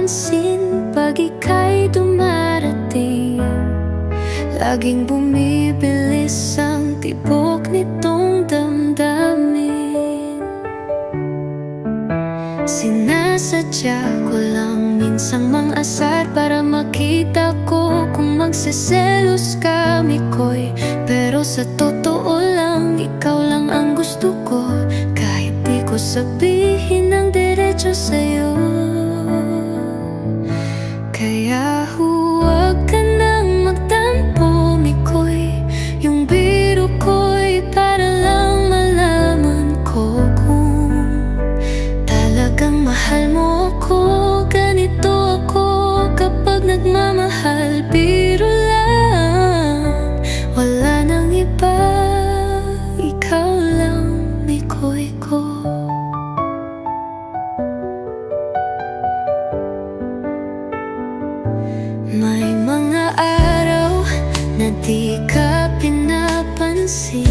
napapansin pag ika'y dumarating. Laging bumibilis ang tibok nitong damdamin. Sinasadya ko lang minsang mang-asar para makita ko kung magseselos kami ko'y. Pero sa totoo lang, ikaw lang ang gusto ko, kahit di ko sabihin ng diretso sa'yo. Kaya huwag ka nang magtampo, Mikoy. Yung biro ko'y para lang malaman ko kung talagang mahal mo ako. Ganito ako kapag nagmamahal, biro lang, wala nang iba. Ikaw lang, Mikoy ko. May mga araw na di ka pinapansin,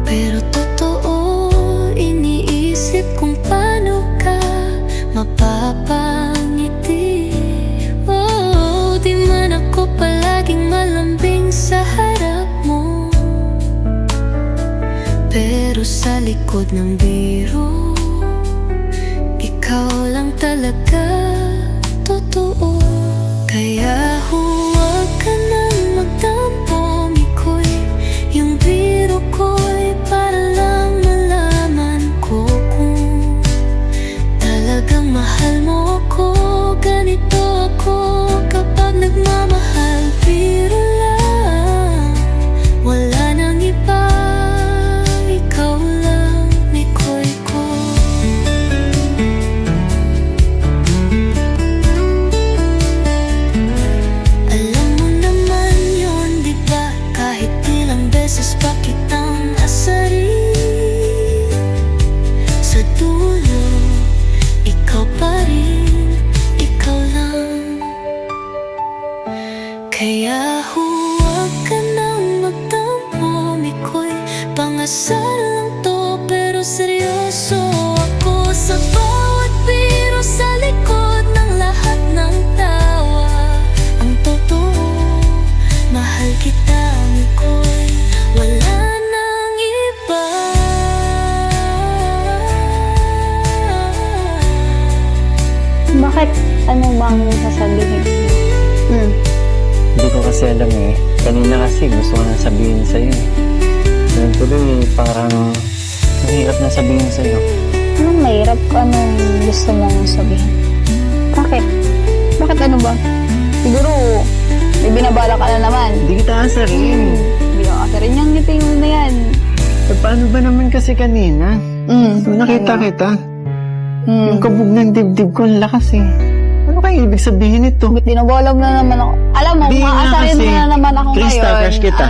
pero totoo, iniisip kung paano ka mapapangiti. Oh, di man ako palaging malambing sa harap mo, pero sa likod ng biro, ikaw lang talaga totoo. Kaya huwag ka nang magtampo, Mikoy. Yung biro ko'y para lang malaman ko kung talagang mahal mo ako. Ganito ako kapag nagmamahal, biro lang, wala nang iba. Ikaw lang, Mikoy ko. Alam mo naman yun, di ba? Kahit ilang beses pa kitang asarin, sa dulo, ikaw pa rin, ikaw lang. Kaya huwag ka nang magtampo, Mikoy. Pangasar lang to, pero seryoso ako sa bawat biro, sa likod ng lahat ng tawa. Ang totoo, mahal kita, Mikoy, wala nang iba. Bakit? Ano bang sasabihin? Hindi ko kasi alam eh. Kanina kasi gusto ko na sabihin sa'yo eh. Ngayon tuloy parang mahirap na sabihin sa'yo. Anong mahirap? Anong gusto mong sabihin? Bakit? Bakit ano ba? Siguro, may binabala ka na naman. Hindi kita asarin. Hindi ka asarin yung ngiti mo na yan. Eh, paano ba naman kasi kanina? Nung nakita kita, yung kabog ng dibdib ko ang lakas eh. Ano kaya ibig sabihin nito? Ba't dinabalag na naman ako? Alam mo, Di nga maasarin mo kasi, na naman ako Krista, ngayon. crush kita.